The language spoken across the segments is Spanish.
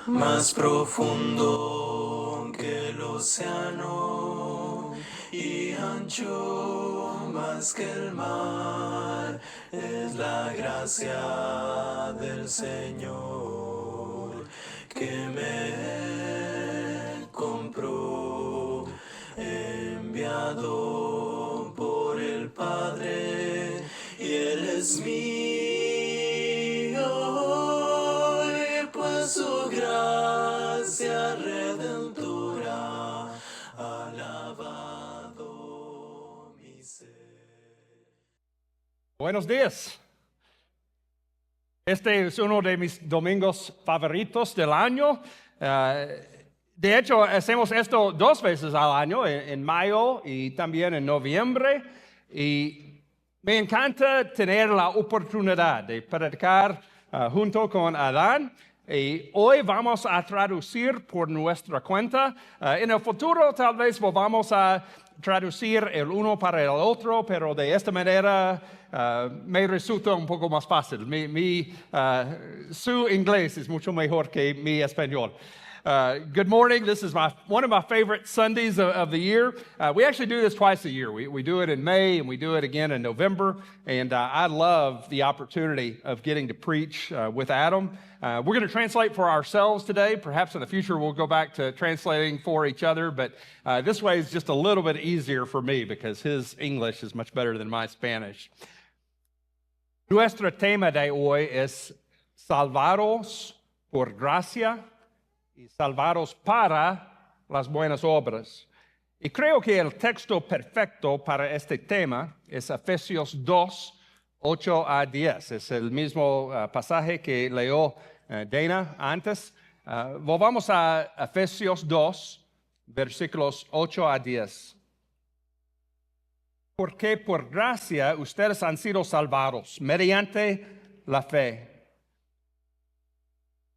más profundo que el océano y ancho más que el mar. Es la gracia del Señor que me compró, enviado por el Padre, y Él es mío, y pues su gracia redentora, alabado mi ser. Buenos días. Este es uno de mis domingos favoritos del año. De hecho, hacemos esto 2 veces al año, en mayo y también en noviembre. Y me encanta tener la oportunidad de predicar junto con Adán. Y hoy vamos a traducir por nuestra cuenta. En el futuro tal vez volvamos a traducir el uno para el otro, pero de esta manera me resulta un poco más fácil. Su inglés es mucho mejor que mi español. Good morning. This is one of my favorite Sundays of the year. We actually do this twice a year. We do it in May and we do it again in November. And I love the opportunity of getting to preach with Adam. We're going to translate for ourselves today. Perhaps in the future we'll go back to translating for each other. But this way is just a little bit easier for me because his English is much better than my Spanish. Nuestro tema de hoy es salvados por gracia y salvados para las buenas obras. Y creo que el texto perfecto para este tema es Efesios 2, 8 a 10. Es el mismo pasaje que leyó Dana antes. Volvamos a Efesios 2, versículos 8 a 10. Porque por gracia ustedes han sido salvados mediante la fe.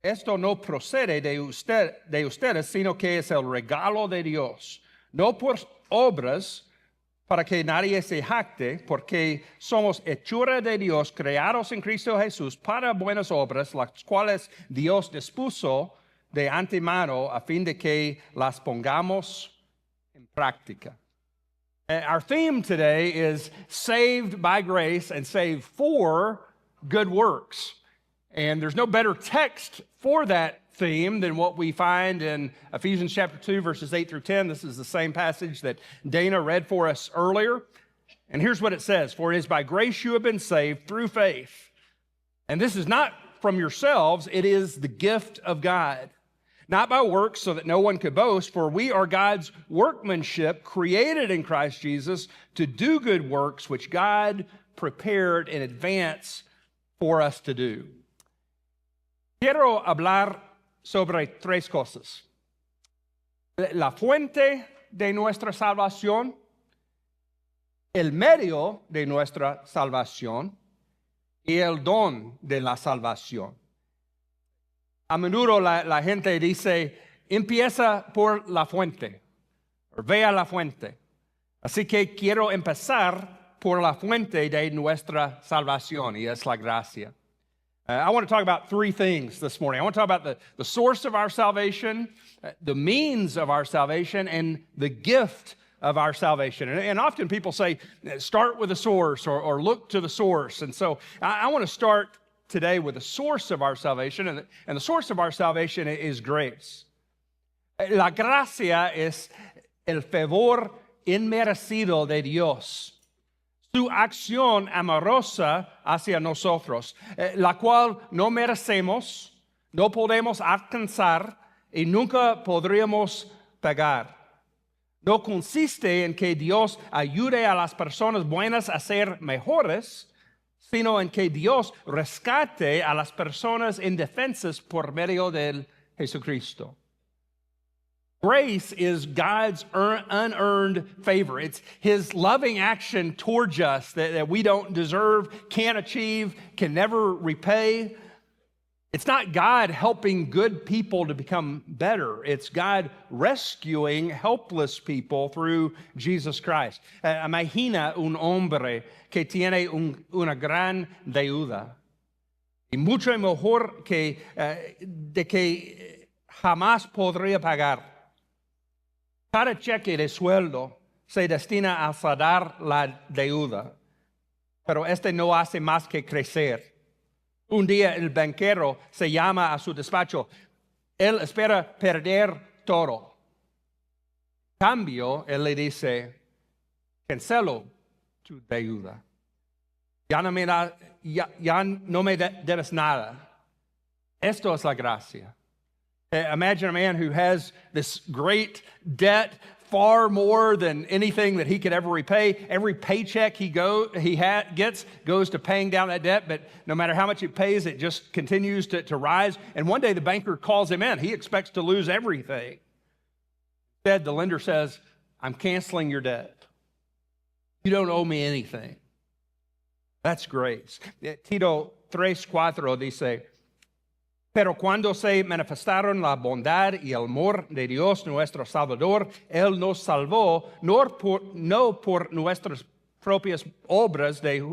Esto no procede de ustedes, sino que es el regalo de Dios, no por obras para que nadie se jacte, porque somos hechura de Dios, creados en Cristo Jesús para buenas obras, las cuales Dios dispuso de antemano a fin de que las pongamos en práctica. Our theme today is saved by grace and saved for good works. And there's no better text for that theme than what we find in Ephesians chapter 2, verses 8 through 10. This is the same passage that Dana read for us earlier. And here's what it says: For it is by grace you have been saved through faith. And this is not from yourselves, it is the gift of God. Not by works, so that no one could boast, for we are God's workmanship, created in Christ Jesus to do good works, which God prepared in advance for us to do. Quiero hablar sobre 3 cosas: la fuente de nuestra salvación, el medio de nuestra salvación y el don de la salvación. A menudo la gente dice, empieza por la fuente, o ve a la fuente. Así que quiero empezar por la fuente de nuestra salvación, y es la gracia. I want to talk about 3 things this morning. I want to talk about the source of our salvation, the means of our salvation, and the gift of our salvation. And often people say, start with the source or look to the source. And so I want to start today with the source of our salvation. And the source of our salvation is grace. La gracia es el favor inmerecido de Dios, su acción amorosa hacia nosotros, la cual no merecemos, no podemos alcanzar y nunca podríamos pagar. No consiste en que Dios ayude a las personas buenas a ser mejores, sino en que Dios rescate a las personas indefensas por medio de Jesucristo. Grace is God's unearned favor. It's His loving action towards us that we don't deserve, can't achieve, can never repay. It's not God helping good people to become better. It's God rescuing helpless people through Jesus Christ. Imagina un hombre que tiene una gran deuda. Y mucho mejor de que jamás podría pagar. Cada cheque de sueldo se destina a saldar la deuda, pero este no hace más que crecer. Un día el banquero se llama a su despacho. Él espera perder todo. En cambio, él le dice, cancelo tu deuda. Ya no me debes nada. Esto es la gracia. Imagine a man who has this great debt, far more than anything that he could ever repay. Every paycheck he gets goes to paying down that debt, but no matter how much it pays, it just continues to rise. And one day the banker calls him in. He expects to lose everything. Instead, the lender says, I'm canceling your debt. You don't owe me anything. That's grace. Tito 3:4 dice, pero cuando se manifestaron la bondad y el amor de Dios nuestro Salvador, Él nos salvó no por nuestras propias obras de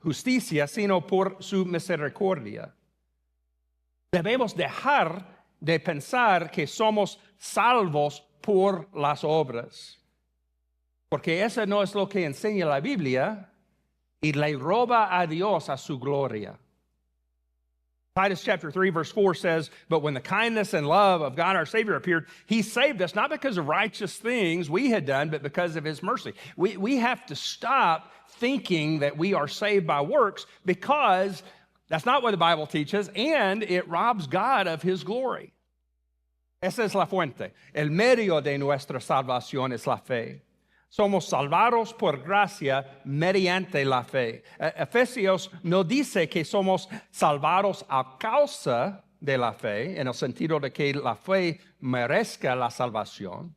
justicia, sino por su misericordia. Debemos dejar de pensar que somos salvos por las obras, porque eso no es lo que enseña la Biblia y le roba a Dios a su gloria. Titus chapter 3, verse 4 says, but when the kindness and love of God our Savior appeared, He saved us not because of righteous things we had done, but because of His mercy. We have to stop thinking that we are saved by works, because that's not what the Bible teaches, and it robs God of His glory. Esa es la fuente. El medio de nuestra salvación es la fe. Somos salvados por gracia mediante la fe. Efesios no dice que somos salvados a causa de la fe, en el sentido de que la fe merezca la salvación.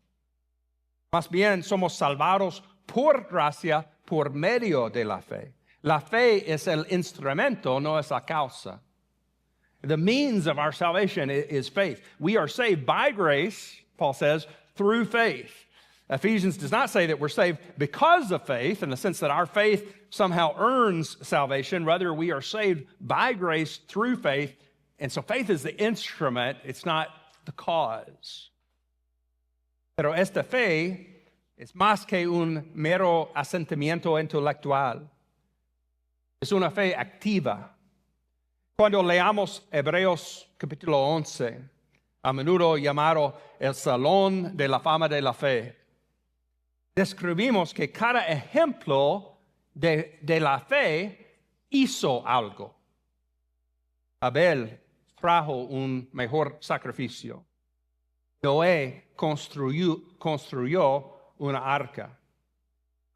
Más bien, somos salvados por gracia por medio de la fe. La fe es el instrumento, no es la causa. The means of our salvation is faith. We are saved by grace, Paul says, through faith. Ephesians does not say that we're saved because of faith, in the sense that our faith somehow earns salvation. Rather, we are saved by grace through faith. And so faith is the instrument, it's not the cause. Pero esta fe es más que un mero asentimiento intelectual. Es una fe activa. Cuando leamos Hebreos capítulo 11, a menudo llamado el Salón de la Fama de la Fe, describimos que cada ejemplo de la fe hizo algo. Abel trajo un mejor sacrificio. Noé construyó una arca.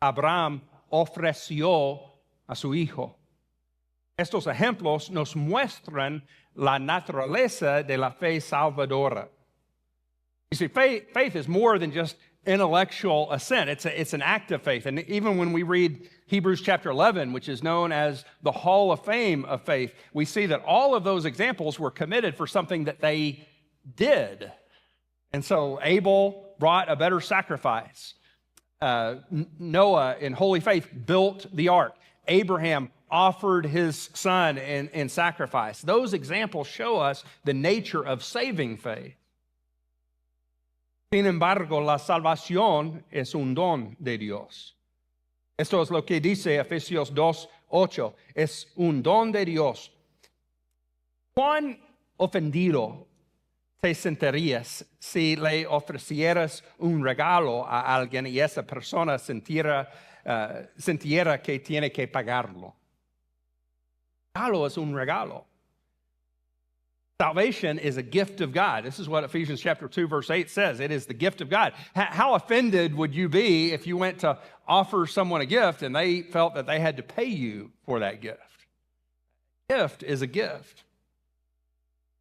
Abraham ofreció a su hijo. Estos ejemplos nos muestran la naturaleza de la fe salvadora. You see, faith is more than just intellectual assent. It's an act of faith. And even when we read Hebrews chapter 11, which is known as the Hall of Fame of faith, we see that all of those examples were committed for something that they did. And so Abel brought a better sacrifice. Noah, in holy faith, built the ark. Abraham offered his son in sacrifice. Those examples show us the nature of saving faith. Sin embargo, la salvación es un don de Dios. Esto es lo que dice Efesios 2:8. Es un don de Dios. ¿Cuán ofendido te sentirías si le ofrecieras un regalo a alguien y esa persona sintiera que tiene que pagarlo? Regalo es un regalo. Salvation is a gift of God. This is what Ephesians chapter 2, verse 8 says. It is the gift of God. How offended would you be if you went to offer someone a gift and they felt that they had to pay you for that gift? Gift is a gift.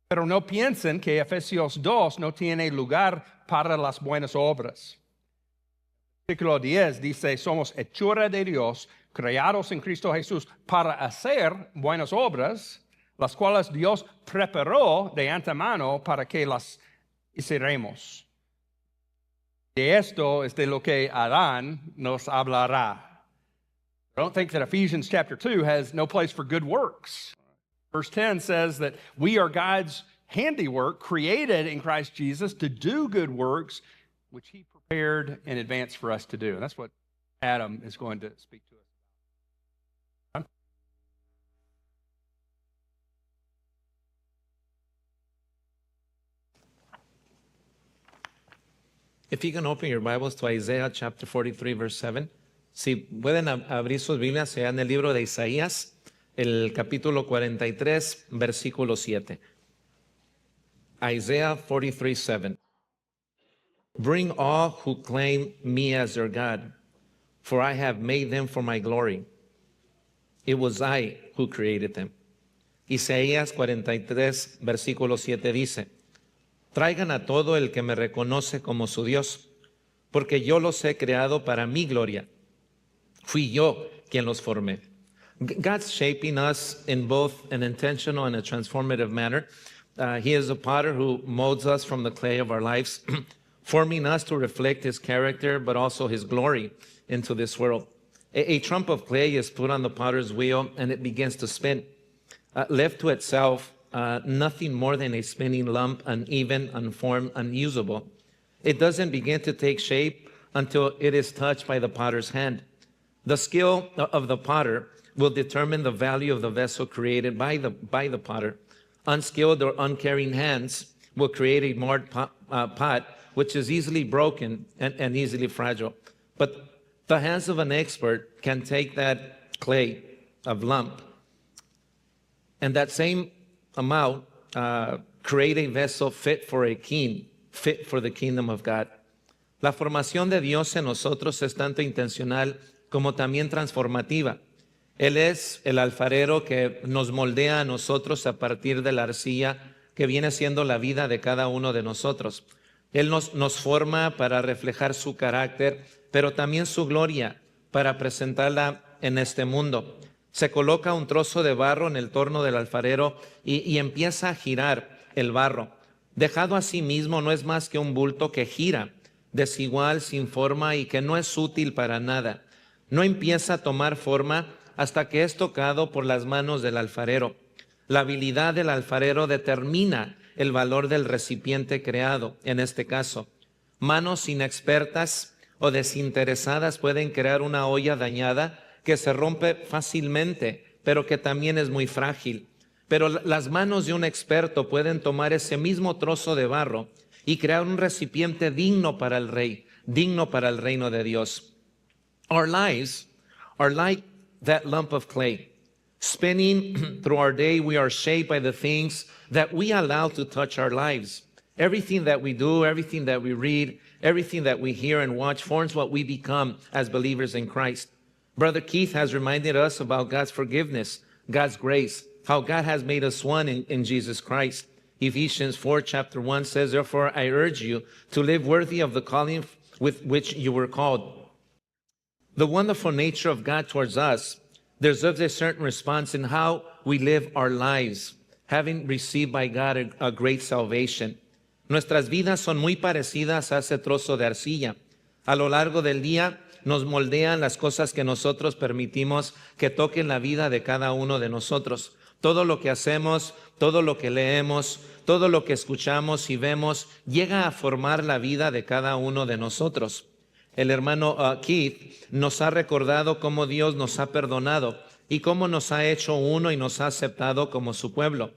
Pero no piensen que Efesios 2 no tiene lugar para las buenas obras. Versículo 10 dice, somos hechura de Dios, creados en Cristo Jesús para hacer buenas obras, las cuales Dios preparó de antemano para que las hiciéramos. De esto es de lo que Adán nos hablará. I don't think that Ephesians chapter 2 has no place for good works. Verse 10 says that we are God's handiwork created in Christ Jesus to do good works, which he prepared in advance for us to do. And that's what Adam is going to speak to us about. If you can open your Bibles to Isaiah chapter 43, verse 7. Si pueden abrir sus Biblias allá en el libro de Isaías, el capítulo 43, versículo 7. Isaiah 43, 7. Bring all who claim me as their God, for I have made them for my glory. It was I who created them. Isaías 43, versículo 7 dice, traigan a todo el que me reconoce como su Dios, porque yo los he creado para mi gloria. Fui yo quien los formé. God's shaping us in both an intentional and a transformative manner. He is a potter who molds us from the clay of our lives, forming us to reflect his character, but also his glory into this world. A lump of clay is put on the potter's wheel and it begins to spin. Left to itself, nothing more than a spinning lump, uneven, unformed, unusable. It doesn't begin to take shape until it is touched by the potter's hand. The skill of the potter will determine the value of the vessel created by the potter. Unskilled or uncaring hands will create a marred pot, which is easily broken and easily fragile. But the hands of an expert can take that clay of lump and that same amount create a vessel fit for a king, fit for the kingdom of God. La formación de Dios en nosotros es tanto intencional como también transformativa. Él es el alfarero que nos moldea a nosotros a partir de la arcilla que viene siendo la vida de cada uno de nosotros. Él nos forma para reflejar su carácter, pero también su gloria para presentarla en este mundo. Se coloca un trozo de barro en el torno del alfarero y empieza a girar el barro. Dejado a sí mismo no es más que un bulto que gira, desigual, sin forma y que no es útil para nada. No empieza a tomar forma hasta que es tocado por las manos del alfarero. La habilidad del alfarero determina el valor del recipiente creado, en este caso. Manos inexpertas o desinteresadas pueden crear una olla dañada que se rompe fácilmente, pero que también es muy frágil. Pero las manos de un experto pueden tomar ese mismo trozo de barro y crear un recipiente digno para el rey, digno para el reino de Dios. Our lives are like that lump of clay. Spinning through our day, we are shaped by the things that we allow to touch our lives. Everything that we do, everything that we read, everything that we hear and watch forms what we become as believers in Christ. Brother Keith has reminded us about God's forgiveness, God's grace, how God has made us one in Jesus Christ. Ephesians 4, chapter 1 says, therefore I urge you to live worthy of the calling with which you were called. The wonderful nature of God towards us deserves a certain response in how we live our lives, having received by God a great salvation. Nuestras vidas son muy parecidas a ese trozo de arcilla. A lo largo del día nos moldean las cosas que nosotros permitimos que toquen la vida de cada uno de nosotros. Todo lo que hacemos, todo lo que leemos, todo lo que escuchamos y vemos llega a formar la vida de cada uno de nosotros. El hermano Keith nos ha recordado cómo Dios nos ha perdonado y cómo nos ha hecho uno y nos ha aceptado como su pueblo.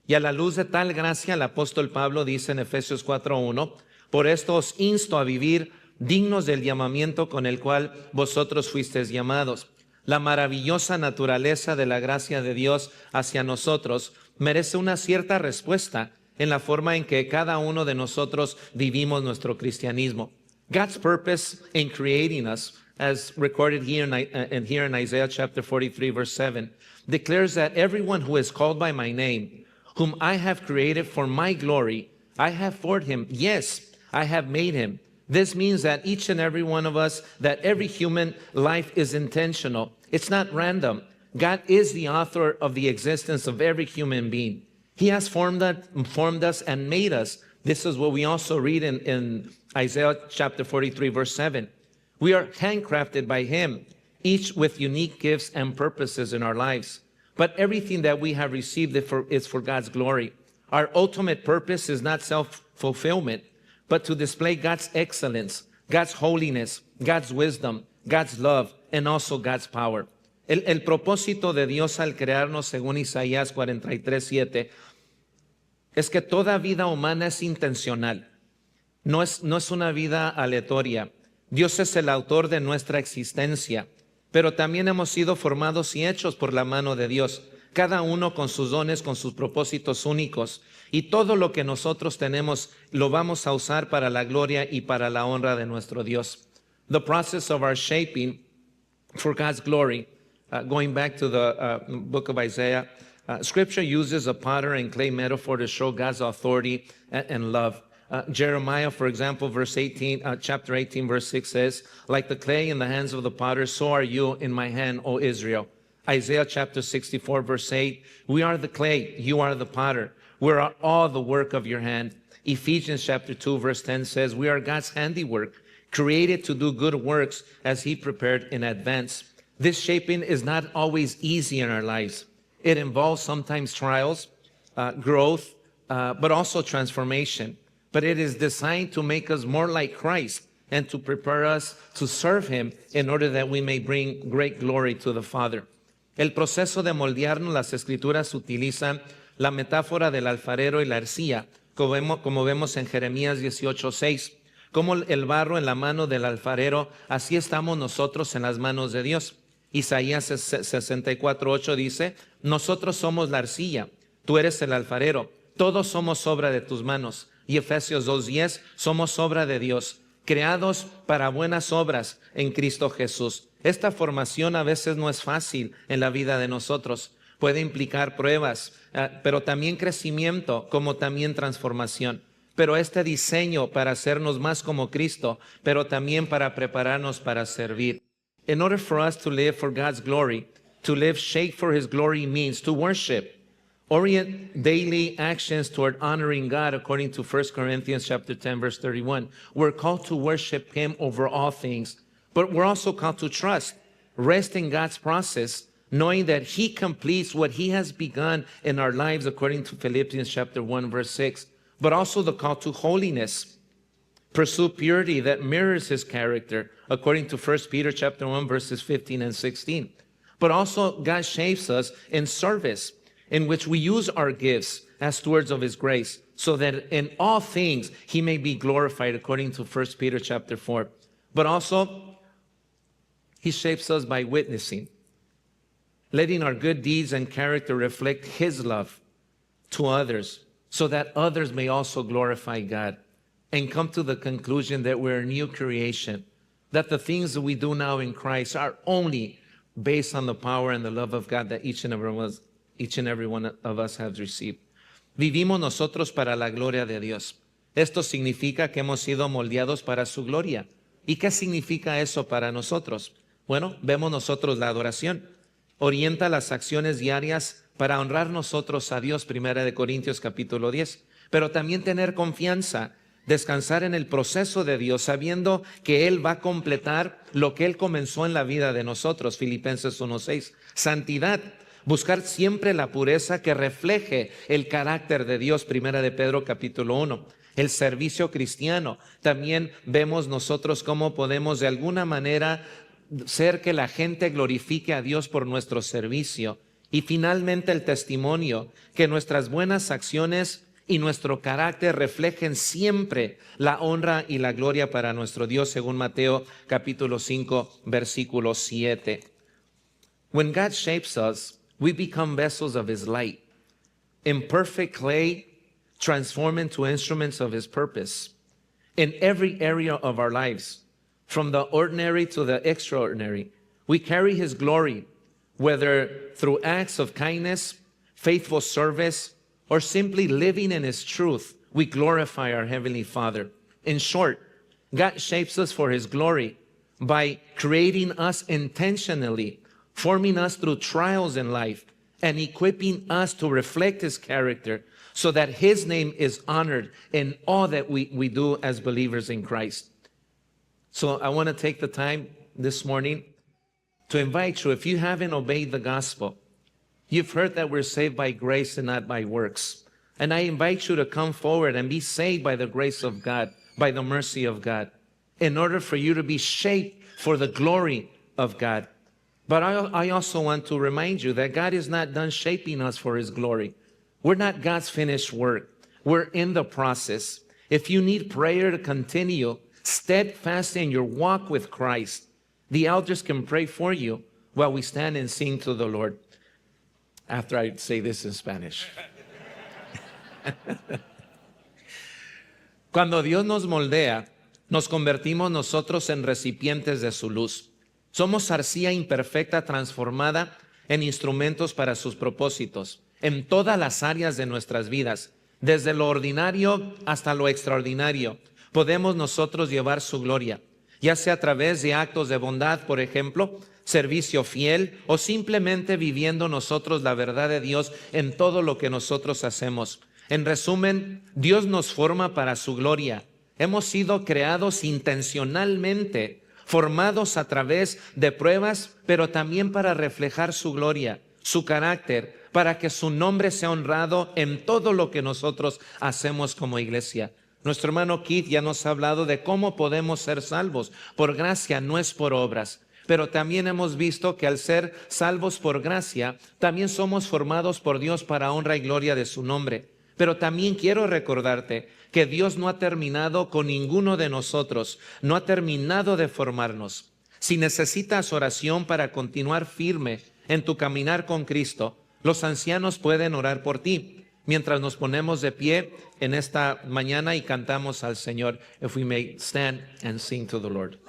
Y a la luz de tal gracia, el apóstol Pablo dice en Efesios 4:1, por esto os insto a vivir dignos del llamamiento con el cual vosotros fuisteis llamados. La maravillosa naturaleza de la gracia de Dios hacia nosotros merece una cierta respuesta en la forma en que cada uno de nosotros vivimos nuestro cristianismo. God's purpose in creating us, as recorded here in Isaiah chapter 43, verse 7, declares that everyone who is called by my name, whom I have created for my glory, I have formed him. Yes, I have made him. This means that each and every one of us, that every human life is intentional. It's not random. God is the author of the existence of every human being. He has formed us and made us. This is what we also read in Isaiah chapter 43, verse 7. We are handcrafted by him, each with unique gifts and purposes in our lives. But everything that we have received is for God's glory. Our ultimate purpose is not self-fulfillment, but to display God's excellence, God's holiness, God's wisdom, God's love, and also God's power. El propósito de Dios al crearnos, según Isaías 43:7, es que toda vida humana es intencional. No es una vida aleatoria. Dios es el autor de nuestra existencia, pero también hemos sido formados y hechos por la mano de Dios, cada uno con sus dones, con sus propósitos únicos. Y todo lo que nosotros tenemos lo vamos a usar para la gloria y para la honra de nuestro Dios. The process of our shaping for God's glory, going back to the book of Isaiah, Scripture uses a potter and clay metaphor to show God's authority and love. Jeremiah, for example, chapter 18, verse 6 says, like the clay in the hands of the potter, so are you in my hand, O Israel. Isaiah chapter 64, verse 8, we are the clay, you are the potter. We are all the work of your hand. Ephesians chapter 2, verse 10 says, we are God's handiwork, created to do good works as he prepared in advance. This shaping is not always easy in our lives. It involves sometimes trials, growth, but also transformation. But it is designed to make us more like Christ and to prepare us to serve him in order that we may bring great glory to the Father. El proceso de moldearnos, las escrituras utilizan la metáfora del alfarero y la arcilla, como vemos en Jeremías 18:6. Como el barro en la mano del alfarero, así estamos nosotros en las manos de Dios. Isaías 64:8 dice, nosotros somos la arcilla, tú eres el alfarero, todos somos obra de tus manos. Y Efesios 2:10, somos obra de Dios, creados para buenas obras en Cristo Jesús. Esta formación a veces no es fácil en la vida de nosotros. Puede implicar pruebas, pero también crecimiento, como también transformación. Pero este diseño para hacernos más como Cristo, pero también para prepararnos para servir. In order for us to live for God's glory, to live shaped for his glory means to worship. Orient daily actions toward honoring God according to 1 Corinthians chapter 10, verse 31. We're called to worship him over all things, but we're also called to trust, rest in God's process, knowing that he completes what he has begun in our lives according to Philippians chapter 1, verse 6, but also the call to holiness. Pursue purity that mirrors his character according to 1 Peter chapter 1, verses 15 and 16. But also God shapes us in service, in which we use our gifts as stewards of his grace, so that in all things he may be glorified, according to 1 Peter chapter 4. But also, he shapes us by witnessing, letting our good deeds and character reflect his love to others, so that others may also glorify God and come to the conclusion that we're a new creation, that the things that we do now in Christ are only based on the power and the love of God that each and every one of us has received. Vivimos nosotros para la gloria de Dios. Esto significa que hemos sido moldeados para su gloria. ¿Y qué significa eso para nosotros? Bueno, vemos nosotros la adoración. Orienta las acciones diarias para honrar nosotros a Dios, 1 Corintios capítulo 10. Pero también tener confianza, descansar en el proceso de Dios, sabiendo que Él va a completar lo que Él comenzó en la vida de nosotros, Filipenses 1:6. Santidad, buscar siempre la pureza que refleje el carácter de Dios, 1 Pedro capítulo 1. El servicio cristiano, también vemos nosotros cómo podemos de alguna manera ser que la gente glorifique a Dios por nuestro servicio. Y finalmente el testimonio, que nuestras buenas acciones y nuestro carácter reflejen siempre la honra y la gloria para nuestro Dios, según Mateo capítulo 5, versículo 7. When God shapes us, we become vessels of his light, imperfect clay transformed into instruments of his purpose in every area of our lives, from the ordinary to the extraordinary. We carry his glory, whether through acts of kindness, faithful service, or simply living in his truth. We glorify our Heavenly Father. In short, God shapes us for his glory by creating us intentionally, forming us through trials in life, and equipping us to reflect his character so that his name is honored in all that we do as believers in Christ. So I want to take the time this morning to invite you, if you haven't obeyed the gospel, you've heard that we're saved by grace and not by works. And I invite you to come forward and be saved by the grace of God, by the mercy of God, in order for you to be shaped for the glory of God. But I also want to remind you that God is not done shaping us for His glory. We're not God's finished work. We're in the process. If you need prayer to continue steadfast in your walk with Christ, the elders can pray for you while we stand and sing to the Lord. After I say this in Spanish. Cuando Dios nos moldea, nos convertimos nosotros en recipientes de su luz. Somos arcilla imperfecta transformada en instrumentos para sus propósitos, en todas las áreas de nuestras vidas, desde lo ordinario hasta lo extraordinario. Podemos nosotros llevar su gloria, ya sea a través de actos de bondad, por ejemplo, servicio fiel, o simplemente viviendo nosotros la verdad de Dios en todo lo que nosotros hacemos. En resumen, Dios nos forma para su gloria. Hemos sido creados intencionalmente, formados a través de pruebas, pero también para reflejar su gloria, su carácter, para que su nombre sea honrado en todo lo que nosotros hacemos como iglesia. Nuestro hermano Keith ya nos ha hablado de cómo podemos ser salvos. Por gracia, no es por obras. Pero también hemos visto que al ser salvos por gracia, también somos formados por Dios para honra y gloria de su nombre. Pero también quiero recordarte que Dios no ha terminado con ninguno de nosotros, no ha terminado de formarnos. Si necesitas oración para continuar firme en tu caminar con Cristo, los ancianos pueden orar por ti. Mientras nos ponemos de pie en esta mañana y cantamos al Señor, if we may stand and sing to the Lord.